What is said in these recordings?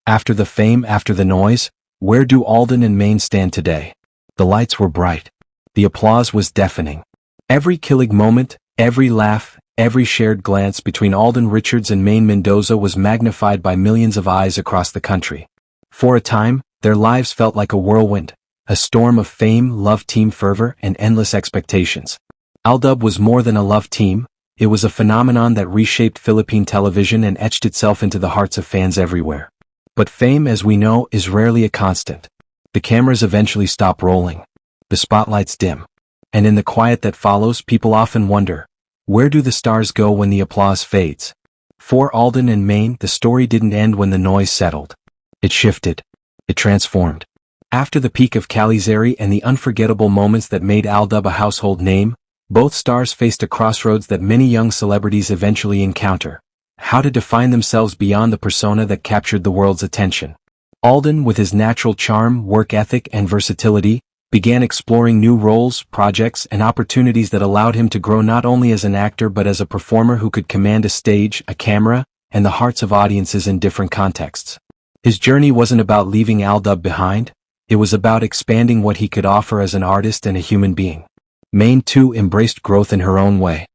After the fame, after the noise, where do Alden and Maine stand today? The lights were bright. The applause was deafening. Every killing moment, every laugh, every shared glance between Alden Richards and Maine Mendoza was magnified by millions of eyes across the country. For a time, their lives felt like a whirlwind, a storm of fame, love, team fervor, and endless expectations. AlDub was more than a love team. It was a phenomenon that reshaped Philippine television and etched itself into the hearts of fans everywhere. But fame, as we know, is rarely a constant. The cameras eventually stop rolling. The spotlights dim. And in the quiet that follows, people often wonder, where do the stars go when the applause fades? For Alden and Maine, the story didn't end when the noise settled. It shifted. It transformed. After the peak of Kalyeserye and the unforgettable moments that made AlDub a household name, both stars faced a crossroads that many young celebrities eventually encounter. How to define themselves beyond the persona that captured the world's attention. Alden, with his natural charm, work ethic, and versatility, began exploring new roles, projects, and opportunities that allowed him to grow not only as an actor but as a performer who could command a stage, a camera, and the hearts of audiences in different contexts. His journey wasn't about leaving AlDub behind, it was about expanding what he could offer as an artist and a human being. Maine, too, embraced growth in her own way.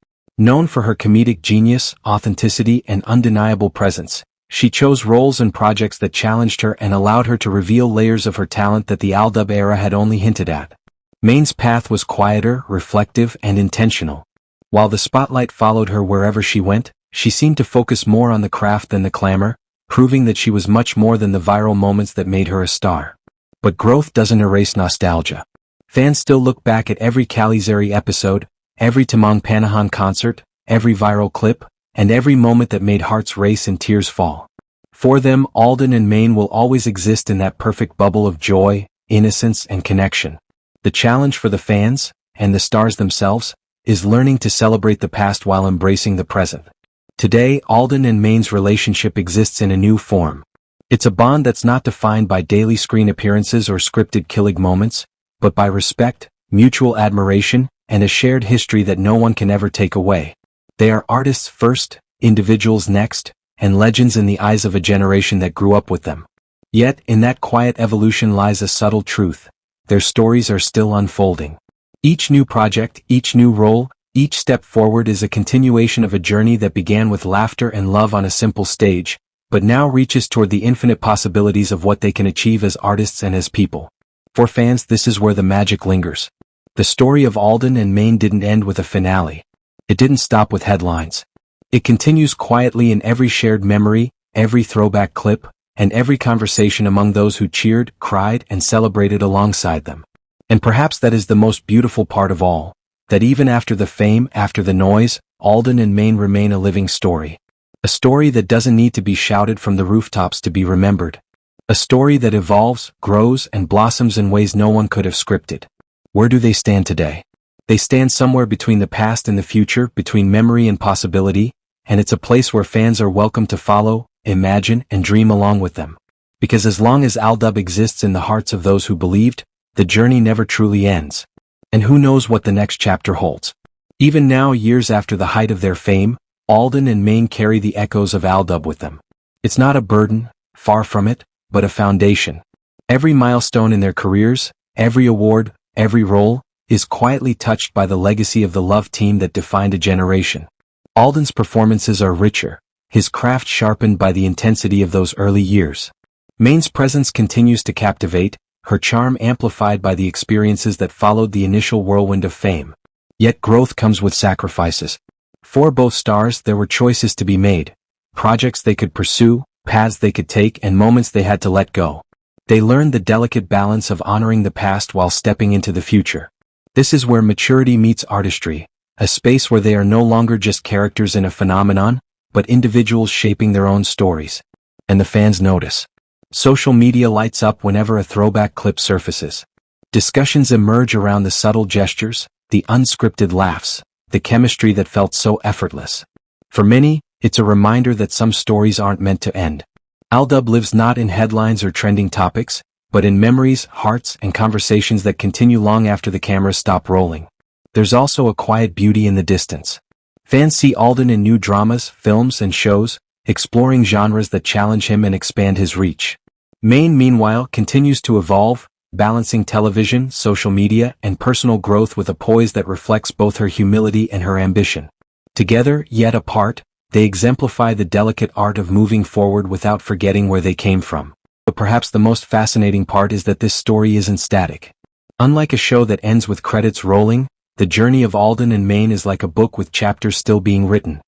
Known for her comedic genius, authenticity, and undeniable presence, she chose roles and projects that challenged her and allowed her to reveal layers of her talent that the AlDub era had only hinted at. Maine's path was quieter, reflective, and intentional. While the spotlight followed her wherever she went, she seemed to focus more on the craft than the clamor, proving that she was much more than the viral moments that made her a star. But growth doesn't erase nostalgia. Fans still look back at every Kalyeserye episode, every Tamang Panahon concert, every viral clip, and every moment that made hearts race and tears fall. For them, Alden and Maine will always exist in that perfect bubble of joy, innocence, and connection. The challenge for the fans, and the stars themselves, is learning to celebrate the past while embracing the present. Today, Alden and Maine's relationship exists in a new form. It's a bond that's not defined by daily screen appearances or scripted killing moments, but by respect, mutual admiration, and a shared history that no one can ever take away. They are artists first, individuals next, and legends in the eyes of a generation that grew up with them. Yet, in that quiet evolution lies a subtle truth. Their stories are still unfolding. Each new project, each new role, each step forward is a continuation of a journey that began with laughter and love on a simple stage, but now reaches toward the infinite possibilities of what they can achieve as artists and as people. For fans, this is where the magic lingers. The story of Alden and Maine didn't end with a finale. It didn't stop with headlines. It continues quietly in every shared memory, every throwback clip, and every conversation among those who cheered, cried, and celebrated alongside them. And perhaps that is the most beautiful part of all, that even after the fame, after the noise, Alden and Maine remain a living story. A story that doesn't need to be shouted from the rooftops to be remembered. A story that evolves, grows, and blossoms in ways no one could have scripted. Where do they stand today? They stand somewhere between the past and the future, between memory and possibility, and it's a place where fans are welcome to follow, imagine, and dream along with them. Because as long as AlDub exists in the hearts of those who believed, the journey never truly ends. And who knows what the next chapter holds. Even now, years after the height of their fame, Alden and Maine carry the echoes of AlDub with them. It's not a burden, far from it, but a foundation. Every milestone in their careers, every award, every role, is quietly touched by the legacy of the love team that defined a generation. Alden's performances are richer, his craft sharpened by the intensity of those early years. Maine's presence continues to captivate, her charm amplified by the experiences that followed the initial whirlwind of fame. Yet growth comes with sacrifices. For both stars, there were choices to be made, projects they could pursue, paths they could take, and moments they had to let go. They learned the delicate balance of honoring the past while stepping into the future. This is where maturity meets artistry, a space where they are no longer just characters in a phenomenon, but individuals shaping their own stories. And the fans notice. Social media lights up whenever a throwback clip surfaces. Discussions emerge around the subtle gestures, the unscripted laughs, the chemistry that felt so effortless. For many, it's a reminder that some stories aren't meant to end. AlDub lives not in headlines or trending topics, but in memories, hearts, and conversations that continue long after the cameras stop rolling. There's also a quiet beauty in the distance. Fans see Alden in new dramas, films, and shows, exploring genres that challenge him and expand his reach. Maine, meanwhile, continues to evolve, balancing television, social media, and personal growth with a poise that reflects both her humility and her ambition. Together, yet apart, they exemplify the delicate art of moving forward without forgetting where they came from. But perhaps the most fascinating part is that this story isn't static. Unlike a show that ends with credits rolling, the journey of Alden and Maine is like a book with chapters still being written.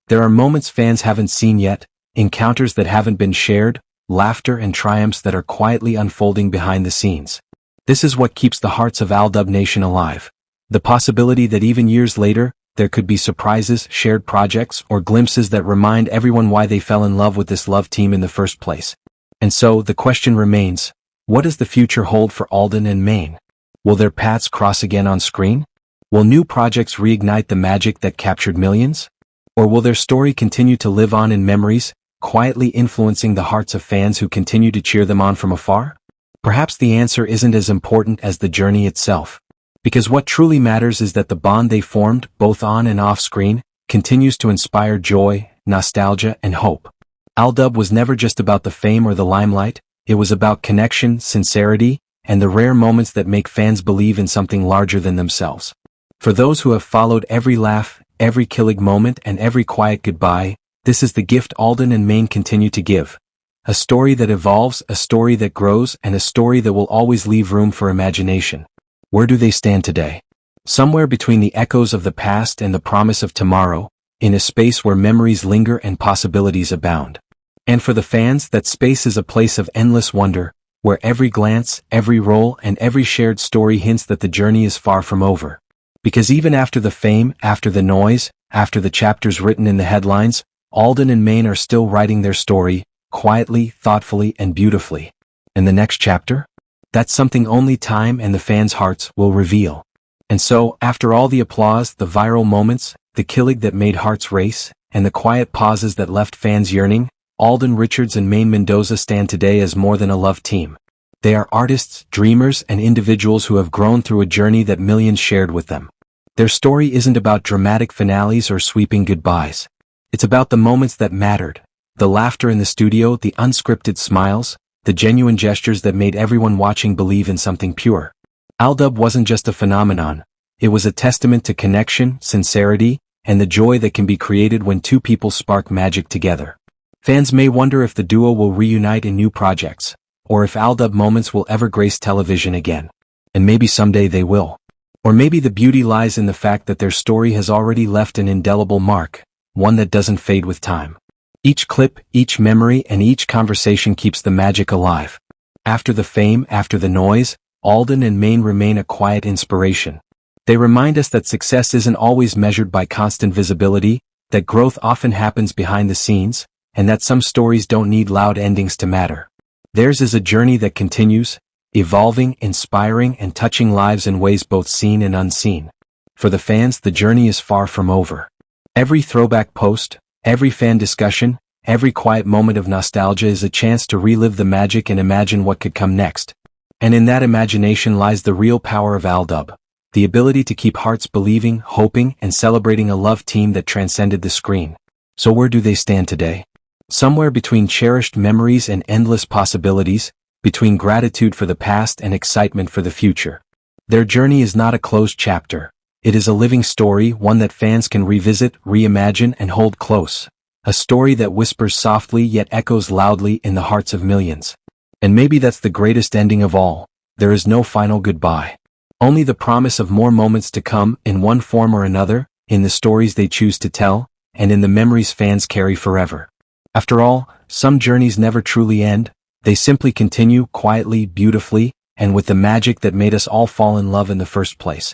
There are moments fans haven't seen yet, encounters that haven't been shared, laughter and triumphs that are quietly unfolding behind the scenes. This is what keeps the hearts of AlDub Nation alive. The possibility that even years later, there could be surprises, shared projects, or glimpses that remind everyone why they fell in love with this love team in the first place. And so, the question remains, what does the future hold for Alden and Maine? Will their paths cross again on screen? Will new projects reignite the magic that captured millions? Or will their story continue to live on in memories, quietly influencing the hearts of fans who continue to cheer them on from afar? Perhaps the answer isn't as important as the journey itself. Because what truly matters is that the bond they formed, both on and off screen, continues to inspire joy, nostalgia, and hope. AlDub was never just about the fame or the limelight, it was about connection, sincerity, and the rare moments that make fans believe in something larger than themselves. For those who have followed every laugh, every killing moment, and every quiet goodbye, this is the gift Alden and Maine continue to give. A story that evolves, a story that grows, and a story that will always leave room for imagination. Where do they stand today? Somewhere between the echoes of the past and the promise of tomorrow, in a space where memories linger and possibilities abound. And for the fans, that space is a place of endless wonder, where every glance, every role, and every shared story hints that the journey is far from over. Because even after the fame, after the noise, after the chapters written in the headlines, Alden and Maine are still writing their story, quietly, thoughtfully, and beautifully. And the next chapter? That's something only time and the fans' hearts will reveal. And so, after all the applause, the viral moments, the killing that made hearts race, and the quiet pauses that left fans yearning, Alden Richards and Maine Mendoza stand today as more than a love team. They are artists, dreamers, and individuals who have grown through a journey that millions shared with them. Their story isn't about dramatic finales or sweeping goodbyes. It's about the moments that mattered, the laughter in the studio, the unscripted smiles, the genuine gestures that made everyone watching believe in something pure. AlDub wasn't just a phenomenon, it was a testament to connection, sincerity, and the joy that can be created when two people spark magic together. Fans may wonder if the duo will reunite in new projects, or if AlDub moments will ever grace television again. And maybe someday they will. Or maybe the beauty lies in the fact that their story has already left an indelible mark, one that doesn't fade with time. Each clip, each memory, and each conversation keeps the magic alive. After the fame, after the noise, Alden and Maine remain a quiet inspiration. They remind us that success isn't always measured by constant visibility, that growth often happens behind the scenes, and that some stories don't need loud endings to matter. Theirs is a journey that continues, evolving, inspiring, and touching lives in ways both seen and unseen. For the fans, the journey is far from over. Every throwback post, every fan discussion, every quiet moment of nostalgia is a chance to relive the magic and imagine what could come next. And in that imagination lies the real power of AlDub, the ability to keep hearts believing, hoping, and celebrating a love team that transcended the screen. So where do they stand today? Somewhere between cherished memories and endless possibilities, between gratitude for the past and excitement for the future. Their journey is not a closed chapter. It is a living story, one that fans can revisit, reimagine, and hold close. A story that whispers softly yet echoes loudly in the hearts of millions. And maybe that's the greatest ending of all. There is no final goodbye. Only the promise of more moments to come, in one form or another, in the stories they choose to tell, and in the memories fans carry forever. After all, some journeys never truly end. They simply continue, quietly, beautifully, and with the magic that made us all fall in love in the first place.